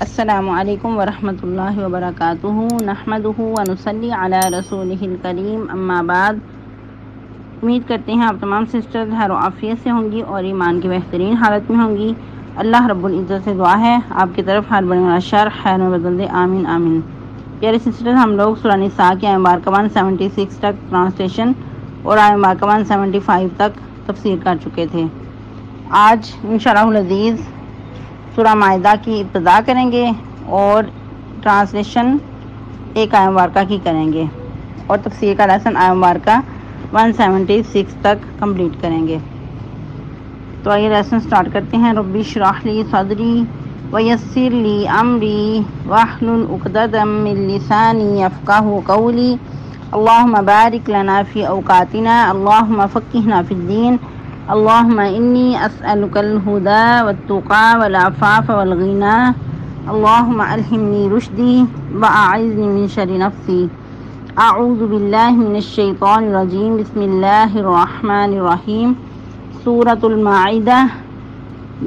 السلام علیکم ورحمۃ اللہ وبرکاتہ نحمدہ ونصلی علی رسولہ الکریم اما بعد۔ امید کرتے ہیں آپ تمام سسٹرز خیر و عافیت سے ہوں گی اور ایمان کی بہترین حالت میں ہوں گی۔ اللہ رب العزت سے دعا ہے آپ کی طرف ہر بڑے بڑا شر خیر میں بدل دے، آمین آمین۔ پیارے سسٹرز، ہم لوگ سورہ نساء کی آیت مبارکہ 176 تک ٹرانسلیشن اور آیت مبارکہ 175 تک تفسیر کر چکے تھے۔ آج انشاءاللہ العزیز سورہ مائدہ کی ابتدا کریں گے اور ٹرانسلیشن ایک آیت مبارکہ کی کریں گے اور تفسیر کا لیسن آیت مبارکہ 176 تک کمپلیٹ کریں گے۔ تو آئیے لیسن سٹارٹ کرتے ہیں۔ ربی اشرح لی صدری ویسر لی امری واحلل عقدۃ من لسانی یفقہوا قولی اللہم بارک لنا فی اوقاتنا اللہم فقہنا فی الدین اللہم انی اسألک الہدی والتقی والعفاف والغنی اللہم الہمنی رشدی واعذنی من شر نفسی اعوذ باللہ من الشیطان الرجیم بسم اللہ الرحمن الرحیم۔ سورۃ المائدہ۔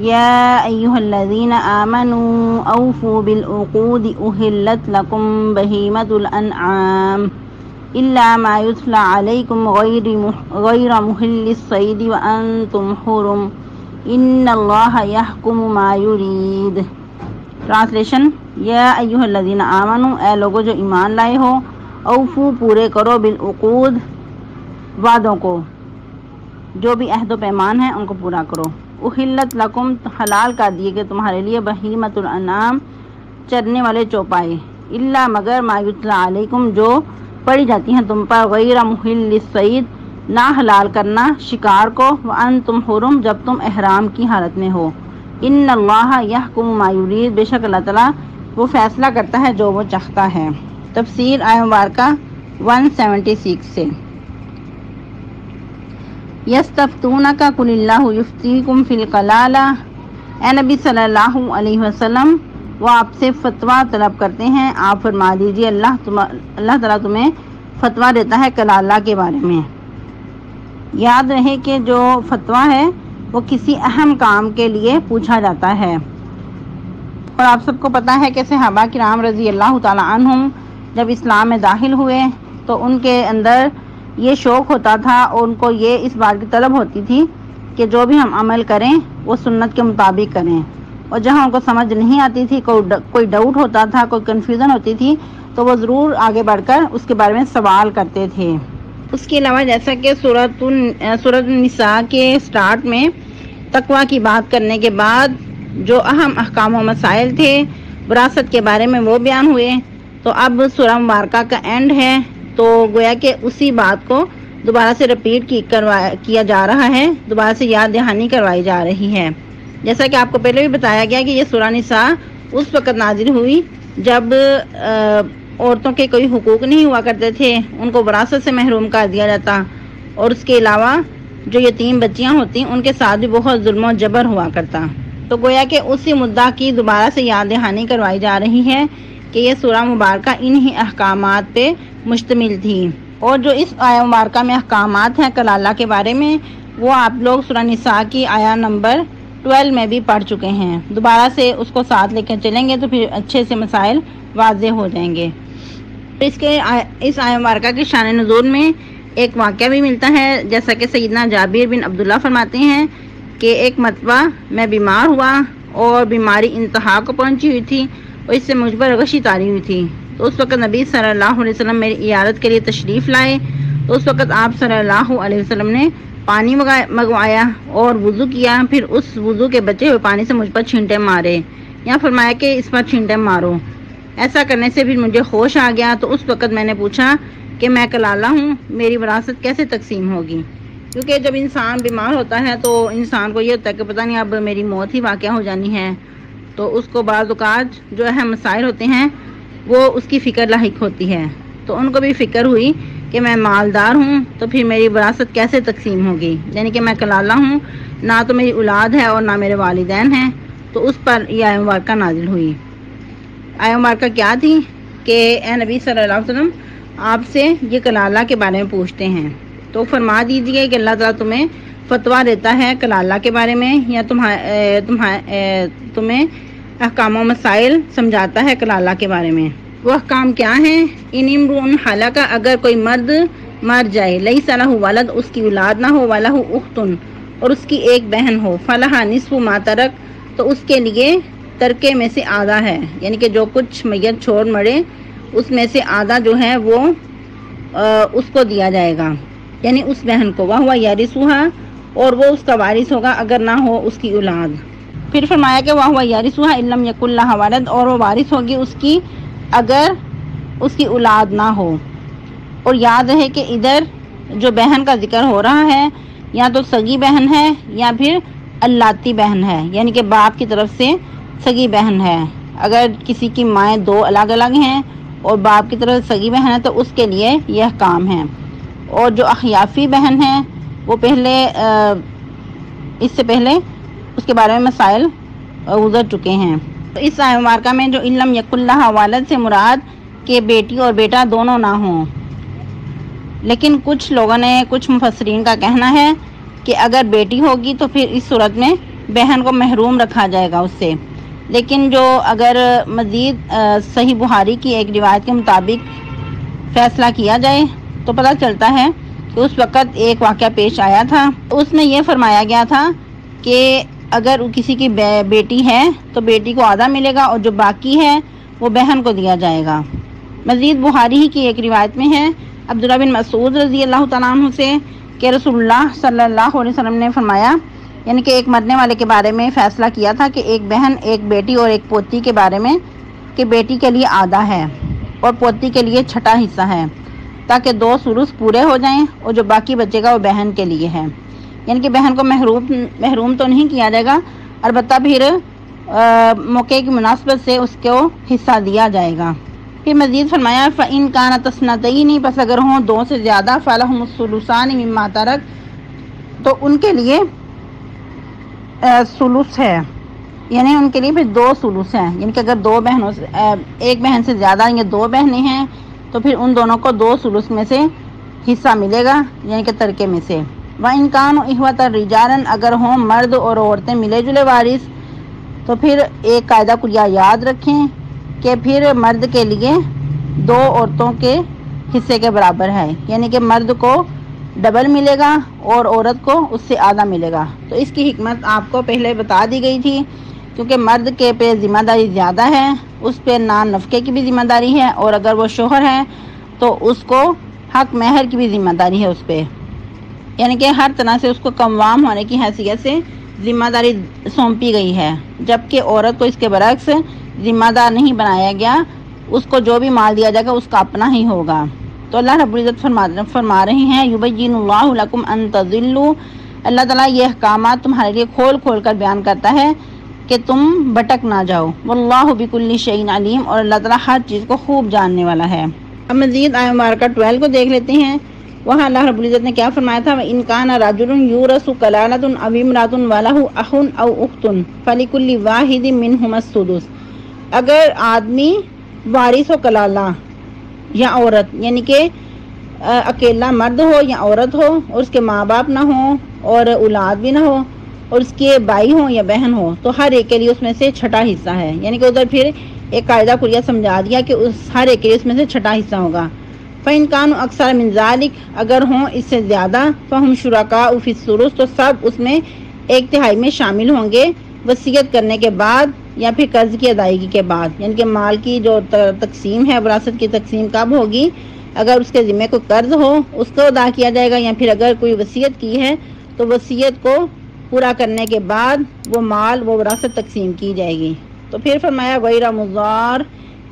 یا ایہا الذین آمنوا اوفوا بالعقود احلت لکم بہیمۃ الانعام إلا ما يتلى عليكم غير محل الصيد وأنتم حرم إن الله يحكم ما يريد۔ ٹرانسلیشن: یا ایھا الذین آمنوا، اے لوگو جو ایمان لائے ہو، اوفو پورے کرو، بالعقود وعدوں کو، جو بھی عہد و پیمان ہیں ان کو پورا کرو۔ احلت لکم حلال کر دیے کہ تمہارے لیے بہیمۃ الانعام چرنے والے چوپائے، الا مگر ما یتلی علیکم جو پڑھی جاتی ہیں تم پر، غیر محل الصید نہ حلال کرنا شکار کو، وانتم حرم جب تم احرام کی حالت میں ہو۔ ان اللہ یحکم ما یرید، بے شک اللہ تعالیٰ وہ فیصلہ کرتا ہے جو وہ چاہتا ہے۔ تفسیر آیت مبارکہ 176 سے۔ یستفتونک قل اللہ یفتیکم فی الکلالہ، اے نبی صلی اللہ علیہ وسلم وہ آپ سے فتویٰ طلب کرتے ہیں، آپ فرما دیجیے اللہ تعالیٰ تمہیں فتویٰ دیتا ہے کلالہ کے بارے میں۔ یاد رہے کہ جو فتویٰ ہے وہ کسی اہم کام کے لیے پوچھا جاتا ہے، اور آپ سب کو پتہ ہے کہ صحابہ کرام رضی اللہ تعالیٰ عنہم جب اسلام میں داخل ہوئے تو ان کے اندر یہ شوق ہوتا تھا اور ان کو یہ اس بات کی طلب ہوتی تھی کہ جو بھی ہم عمل کریں وہ سنت کے مطابق کریں، اور جہاں ان کو سمجھ نہیں آتی تھی، کوئی ڈاؤٹ ہوتا تھا، کوئی کنفیوژن ہوتی تھی، تو وہ ضرور آگے بڑھ کر اس کے بارے میں سوال کرتے تھے۔ اس کے علاوہ جیسا کہ سورۃ النساء کے سٹارٹ میں تقویٰ کی بات کرنے کے بعد جو اہم احکام و مسائل تھے وراثت کے بارے میں وہ بیان ہوئے، تو اب سورہ مبارکہ کا اینڈ ہے، تو گویا کہ اسی بات کو دوبارہ سے رپیٹ کیا جا رہا ہے، دوبارہ سے یاد دہانی کروائی جا رہی ہے۔ جیسا کہ آپ کو پہلے بھی بتایا گیا کہ یہ سورہ نساء اس وقت نازل ہوئی جب عورتوں کے کوئی حقوق نہیں ہوا کرتے تھے، ان کو وراثت سے محروم کر دیا جاتا، اور اس کے علاوہ جو یتیم بچیاں ہوتی ان کے ساتھ بھی بہت ظلم و جبر ہوا کرتا۔ تو گویا کہ اسی مدعا کی دوبارہ سے یاد دہانی کروائی جا رہی ہے کہ یہ سورہ مبارکہ انہی احکامات پہ مشتمل تھی، اور جو اس آیت مبارکہ میں احکامات ہیں کلالہ کے بارے میں وہ آپ لوگ سورہ نساء کی آیت نمبر 12 میں بھی پڑھ چکے ہیں۔ دوبارہ سے اس کو ساتھ لے کر چلیں گے تو پھر اچھے سے مسائل واضح ہو جائیں گے۔ اس آیت مبارکہ کی شان نزول میں ایک واقعہ بھی ملتا ہے، جیسا کہ سیدنا جابر بن عبداللہ فرماتے ہیں کہ ایک مرتبہ میں بیمار ہوا اور بیماری انتہا کو پہنچی ہوئی تھی اور اس سے مجھ پر غشی طاری ہوئی تھی، تو اس وقت نبی صلی اللہ علیہ وسلم میری عیادت کے لیے تشریف لائے، تو اس وقت آپ صلی اللہ علیہ وسلم نے پانی منگوایا اور وضو کیا، پھر اس وضو کے بچے ہوئے پانی سے مجھ پر چھینٹے مارے، یا فرمایا کہ اس پر چھینٹے مارو۔ ایسا کرنے سے پھر مجھے ہوش آ گیا، تو اس وقت میں نے پوچھا کہ میں کلالہ ہوں، میری وراثت کیسے تقسیم ہوگی؟ کیونکہ جب انسان بیمار ہوتا ہے تو انسان کو یہ ہوتا ہے کہ پتہ نہیں اب میری موت ہی واقع ہو جانی ہے، تو اس کو بعض اوقات جو اہم مسائل ہوتے ہیں وہ اس کی فکر لاحق ہوتی ہے، تو ان کو بھی فکر ہوئی کہ میں مالدار ہوں تو پھر میری وراثت کیسے تقسیم ہوگی، یعنی کہ میں کلالہ ہوں، نہ تو میری اولاد ہے اور نہ میرے والدین ہیں، تو اس پر یہ آیت مبارکہ نازل ہوئی۔ آیت مبارکہ کیا تھی کہ اے نبی صلی اللہ علیہ وسلم آپ سے یہ کلالہ کے بارے میں پوچھتے ہیں، تو فرما دیجیے کہ اللہ تعالیٰ تمہیں فتویٰ دیتا ہے کلالہ کے بارے میں، یا تمہیں احکام و مسائل سمجھاتا ہے کلالہ کے بارے میں۔ وہ احکام کیا ہیں؟ ان امرؤ ہلک، اگر کوئی مرد مر جائے، لیس لہ ولد، اس کی اولاد نہ ہو، ولہ اخت، اور اس کی ایک بہن ہو، فلہا نصف ما ترک، تو اس کے لیے ترکے میں سے آدھا ہے، یعنی کہ جو کچھ میت چھوڑ مرے اس میں سے آدھا جو ہے وہ اس کو دیا جائے گا، یعنی اس بہن کو، وہو یرثھا، اور وہ اس کا وارث ہوگا اگر نہ ہو اس کی اولاد۔ پھر فرمایا کہ وہو یرثھا ان لم یکن لہا ولد، اور وہ وارث ہوگی اس کی اگر اس کی اولاد نہ ہو۔ اور یاد رہے کہ ادھر جو بہن کا ذکر ہو رہا ہے یا تو سگی بہن ہے یا پھر اللاتی بہن ہے، یعنی کہ باپ کی طرف سے سگی بہن ہے۔ اگر کسی کی مائیں دو الگ الگ ہیں اور باپ کی طرف سگی بہن ہے تو اس کے لیے یہ احکام ہے۔ اور جو اخیافی بہن ہے وہ پہلے اس سے پہلے اس کے بارے میں مسائل گزر چکے ہیں۔ تو اس آیہ مبارکہ میں جو ان لم یکن لہا ولد سے مراد کہ بیٹی اور بیٹا دونوں نہ ہوں، لیکن کچھ لوگوں نے، کچھ مفسرین کا کہنا ہے کہ اگر بیٹی ہوگی تو پھر اس صورت میں بہن کو محروم رکھا جائے گا اس سے۔ لیکن جو اگر مزید صحیح بخاری کی ایک روایت کے مطابق فیصلہ کیا جائے تو پتہ چلتا ہے کہ اس وقت ایک واقعہ پیش آیا تھا، اس میں یہ فرمایا گیا تھا کہ اگر کسی کی بیٹی ہے تو بیٹی کو آدھا ملے گا اور جو باقی ہے وہ بہن کو دیا جائے گا۔ مزید بخاری ہی کی ایک روایت میں ہے عبداللہ بن مسعود رضی اللہ تعالیٰ عنہ سے کہ رسول اللہ صلی اللہ علیہ وسلم نے فرمایا، یعنی کہ ایک مرنے والے کے بارے میں فیصلہ کیا تھا کہ ایک بہن، ایک بیٹی اور ایک پوتی کے بارے میں، کہ بیٹی کے لیے آدھا ہے اور پوتی کے لیے چھٹا حصہ ہے، تاکہ 2 ثلث پورے ہو جائیں اور جو باقی بچے گا وہ بہن کے لیے ہے، یعنی کہ بہن کو محروم تو نہیں کیا جائے گا، البتہ پھر موقع کی مناسبت سے اس کو حصہ دیا جائے گا۔ پھر مزید فرمایا فَإِن كَانَتْ اثْنَتَيْنِ، بس اگر ہوں 2 سے زیادہ، فَلَهُمُ الثُّلُثَانِ مِمَّا تَرَكَ، تو ان کے لیے ثلث ہے، یعنی ان کے لیے پھر 2 ثلث ہیں، یعنی کہ اگر 2 بہنوں سے، ایک بہن سے زیادہ یا 2 بہنیں ہیں تو پھر ان دونوں کو 2 ثلث میں سے حصہ ملے گا، یعنی کہ ترکے میں سے۔ وَإِن كَانُوا إِخْوَةً رِجَالًا، اگر ہوں مرد اور عورتیں ملے جلے وارث، تو پھر ایک قاعدہ کلیہ یاد رکھیں کہ پھر مرد کے لیے 2 عورتوں کے حصے کے برابر ہے، یعنی کہ مرد کو ڈبل ملے گا اور عورت کو اس سے آدھا ملے گا۔ تو اس کی حکمت آپ کو پہلے بتا دی گئی تھی، کیونکہ مرد کے پہ ذمہ داری زیادہ ہے، اس پہ نان نفقے کی بھی ذمہ داری ہے، اور اگر وہ شوہر ہے تو اس کو حق مہر کی بھی ذمہ داری ہے اس پہ، یعنی کہ ہر طرح سے اس کو قوام ہونے کی حیثیت سے ذمہ داری سونپی گئی ہے، جبکہ عورت کو اس کے برعکس ذمہ دار نہیں بنایا گیا، اس کو جو بھی مال دیا جائے گا اس کا اپنا ہی ہوگا۔ تو اللہ رب العزت فرما رہے ہیں یبین اللہ لکم ان تضلوا، اللہ تعالیٰ یہ احکامات تمہارے لیے کھول کھول کر بیان کرتا ہے کہ تم بھٹک نہ جاؤ، واللہ بکل شیء علیم، اور اللہ تعالیٰ ہر چیز کو خوب جاننے والا ہے۔ اب مزید آیہ مبارکہ 12 کو دیکھ لیتے ہیں، وہاں اللہ رب العزت نے کیا فرمایا تھا، وَإِن كَانَ رَجُلٌ يُورَثُ كَلَالَةٌ أَوْ امْرَأَةٌ وَلَهُ أَخٌ أَوْ أُخْتٌ فَلِكُلِّ وَاحِدٍ مِّنْهُمَا السُّدُسُ، اگر آدمی وارث ہو کلالہ یا عورت، یعنی کہ اکیلا مرد ہو یا عورت ہو اور اس کے ماں باپ نہ ہوں اور اولاد بھی نہ ہو اور اس کے بھائی ہوں یا بہن ہو، تو ہر ایک کے لیے اس میں سے چھٹا حصہ ہے، یعنی کہ ادھر پھر ایک قاعدہ کلیہ سمجھا دیا کہ اس ہر ایک کے لیے اس میں سے چھٹا حصہ ہوگا۔ فَإِن كَانُوا أَكْثَرَ مِن ذَلِكَ، اگر ہوں اس سے زیادہ، فَهُمْ شُرَكَاءُ فِي الثُّلُثِ، تو سب اس میں 1/3 میں شامل ہوں گے، وصیت کرنے کے بعد یا پھر قرض کی ادائیگی کے بعد، یعنی کہ مال کی جو تقسیم ہے، وراثت کی تقسیم کب ہوگی، اگر اس کے ذمہ کوئی قرض ہو اس کو ادا کیا جائے گا، یا پھر اگر کوئی وصیت کی ہے تو وصیت کو پورا کرنے کے بعد وہ مال، وہ وراثت تقسیم کی جائے گی۔ تو پھر فرمایا غیر مضار،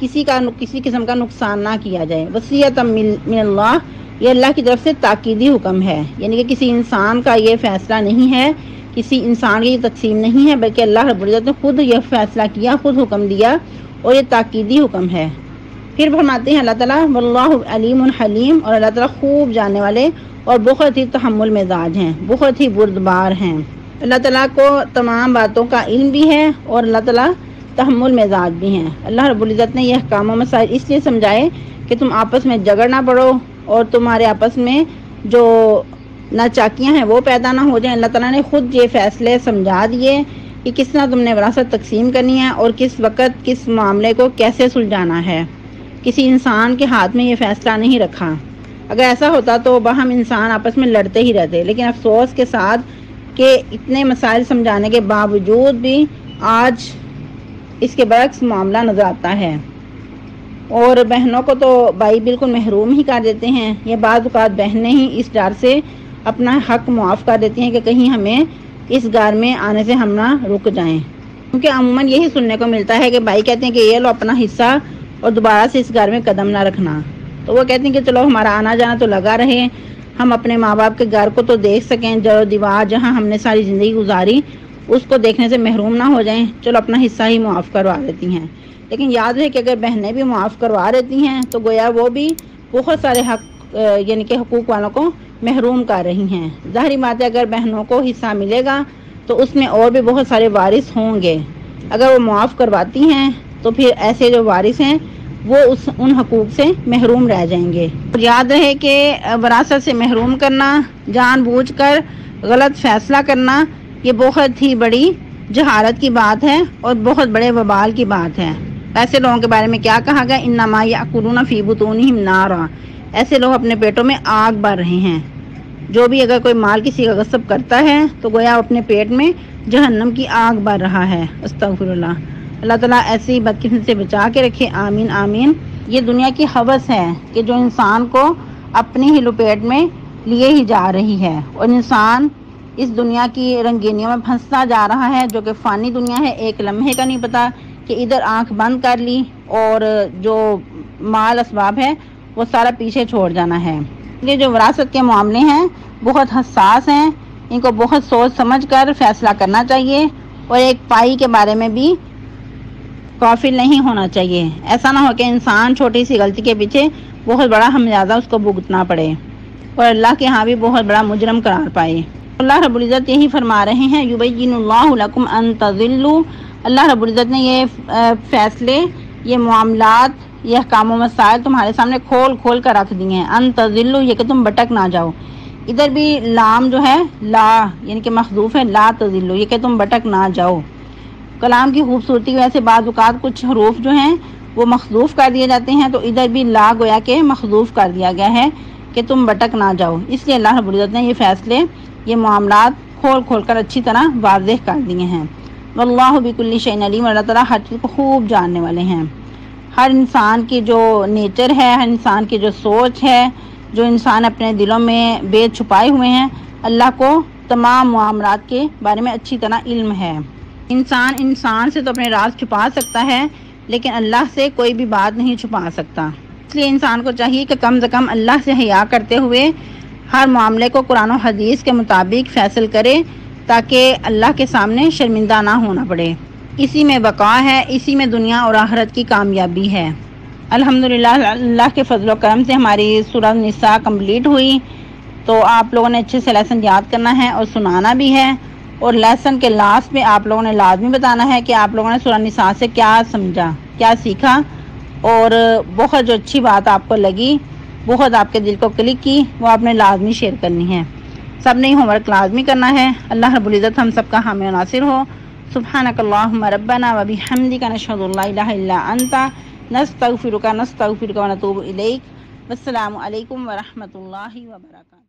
کسی قسم کا نقصان نہ کیا جائے، وصیت من اللہ، یہ اللہ کی طرف سے تاکیدی حکم ہے، یعنی کہ کسی انسان کا یہ فیصلہ نہیں ہے، کسی انسان کی تقسیم نہیں ہے، بلکہ اللہ رب العزت نے خود یہ فیصلہ کیا، خود حکم دیا، اور یہ تاکیدی حکم ہے۔ پھر فرماتے ہیں اللہ تعالیٰ واللہ علیم حلیم، اور اللہ تعالیٰ خوب جاننے والے اور بہت ہی تحمل مزاج ہیں، بہت ہی بردبار ہیں۔ اللہ تعالیٰ کو تمام باتوں کا علم بھی ہے اور اللہ تعالیٰ تحمل مزاج بھی ہیں۔ اللہ رب العزت نے یہ احکام و مسائل اس لیے سمجھائے کہ تم آپس میں جھگڑ نہ پڑو اور تمہارے آپس میں جو ناچاکیاں ہیں وہ پیدا نہ ہو جائیں۔ اللہ تعالیٰ نے خود یہ فیصلے سمجھا دیے کہ کس طرح تم نے وراثت تقسیم کرنی ہے اور کس وقت کس معاملے کو کیسے سلجھانا ہے۔ کسی انسان کے ہاتھ میں یہ فیصلہ نہیں رکھا۔ اگر ایسا ہوتا تو باہم انسان آپس میں لڑتے ہی رہتے، لیکن افسوس کے ساتھ کہ اتنے مسائل سمجھانے کے باوجود بھی آج اس کے برعکس معاملہ نظر آتا ہے، اور بہنوں کو تو بھائی بالکل محروم ہی کر دیتے ہیں، یا بعض اوقات بہنیں ہی اس ڈر سے اپنا حق معاف کر دیتی ہیں کہ کہیں ہمیں اس گھر میں آنے سے ہم نہ رک جائیں، کیونکہ عموماً یہی سننے کو ملتا ہے کہ بھائی کہتے ہیں کہ یہ لو اپنا حصہ اور دوبارہ سے اس گھر میں قدم نہ رکھنا، تو وہ کہتے ہیں کہ چلو ہمارا آنا جانا تو لگا رہے، ہم اپنے ماں باپ کے گھر کو تو دیکھ سکیں، جڑ و دیوار جہاں ہم نے ساری زندگی گزاری اس کو دیکھنے سے محروم نہ ہو جائیں، چلو اپنا حصہ ہی معاف کروا دیتی ہیں۔ لیکن یاد رہے کہ اگر بہنیں بھی معاف کروا دیتی ہیں تو گویا وہ بھی بہت سارے حق یعنی کہ حقوق والوں کو محروم کر رہی ہیں۔ ظاہری بات ہے اگر بہنوں کو حصہ ملے گا تو اس میں اور بھی بہت سارے وارث ہوں گے، اگر وہ معاف کرواتی ہیں تو پھر ایسے جو وارث ہیں وہ ان حقوق سے محروم رہ جائیں گے۔ اور یاد رہے کہ وراثت سے محروم کرنا، جان بوجھ کر غلط فیصلہ کرنا، یہ بہت ہی بڑی جہالت کی بات ہے اور بہت بڑے وبال کی بات ہے۔ ایسے لوگوں کے بارے میں کیا کہا گیا؟ انما یأکلون فی بطونہم نارا، ایسے لوگ اپنے پیٹوں میں آگ بھر رہے ہیں۔ جو بھی اگر کوئی مال کسی کا غصب کرتا ہے تو گویا اپنے پیٹ میں جہنم کی آگ بھر رہا ہے۔ استغفر اللہ۔ اللہ تعالیٰ ایسی بدقسمتی سے بچا کے رکھے، آمین آمین۔ یہ دنیا کی ہوس ہے کہ جو انسان کو اپنی ہی لپیٹ میں لیے ہی جا رہی ہے، اور انسان اس دنیا کی رنگینیوں میں پھنستا جا رہا ہے جو کہ فانی دنیا ہے، ایک لمحے کا نہیں پتا کہ ادھر آنکھ بند کر لی اور جو مال اسباب ہے وہ سارا پیچھے چھوڑ جانا ہے۔ یہ جو وراثت کے معاملے ہیں بہت حساس ہیں، ان کو بہت سوچ سمجھ کر فیصلہ کرنا چاہیے، اور ایک پائی کے بارے میں بھی غافل نہیں ہونا چاہیے۔ ایسا نہ ہو کہ انسان چھوٹی سی غلطی کے پیچھے بہت بڑا خمیازہ اس کو بھگتنا پڑے اور اللہ کے ہاں بھی بہت بڑا مجرم قرار پائے۔ اللہ رب العزت یہی فرما رہے ہیں، یبین اللہ لکم ان تضلوا، اللہ رب العزت نے یہ فیصلے، یہ معاملات، یہ احکام و مسائل تمہارے سامنے کھول کھول کر رکھ دیے ہیں۔ ان تضلوا، یہ کہ تم بھٹک نہ جاؤ۔ ادھر بھی لام جو ہے لا یعنی کہ محذوف ہے، لا تضلوا، یہ کہ تم بھٹک نہ جاؤ۔ کلام کی خوبصورتی ویسے بعض اوقات کچھ حروف جو ہیں وہ محذوف کر دیے جاتے ہیں، تو ادھر بھی لا گویا کہ محذوف کر دیا گیا ہے کہ تم بھٹک نہ جاؤ، اس لیے اللہ رب العزت نے یہ فیصلے، یہ معاملات کھول کھول کر اچھی طرح واضح کر دیے ہیں۔ واللہ بکل شیء علیم، اللہ تعالیٰ ہر چیز کو خوب جاننے والے ہیں۔ ہر انسان کی جو نیچر ہے، ہر انسان کی جو سوچ ہے، جو انسان اپنے دلوں میں بید چھپائے ہوئے ہیں، اللہ کو تمام معاملات کے بارے میں اچھی طرح علم ہے۔ انسان سے تو اپنے راز چھپا سکتا ہے، لیکن اللہ سے کوئی بھی بات نہیں چھپا سکتا۔ اس لیے انسان کو چاہیے کہ کم سے کم اللہ سے حیا کرتے ہوئے ہر معاملے کو قرآن و حدیث کے مطابق فیصل کرے، تاکہ اللہ کے سامنے شرمندہ نہ ہونا پڑے۔ اسی میں بقا ہے، اسی میں دنیا اور آخرت کی کامیابی ہے۔ الحمدللہ اللہ کے فضل و کرم سے ہماری سورہ النساء کمپلیٹ ہوئی، تو آپ لوگوں نے اچھے سے لیسن یاد کرنا ہے اور سنانا بھی ہے، اور لیسن کے لاسٹ میں آپ لوگوں نے لازمی بتانا ہے کہ آپ لوگوں نے سورہ النساء سے کیا سمجھا، کیا سیکھا، اور بہت جو اچھی بات آپ کو لگی، بہت آپ کے دل کو کلک کی، وہ آپ نے لازمی شیئر کرنی ہے۔ سب نے ہوم ورک لازمی کرنا ہے۔ اللہ رب العزت ہم سب کا حامی و ناصر ہو۔ سبحانک اللہم ربنا و بحمدک، نشہد ان لا الہ الا انت، نستغفرک و نتوب الیک۔ والسلام علیکم ورحمۃ اللہ وبرکاتہ۔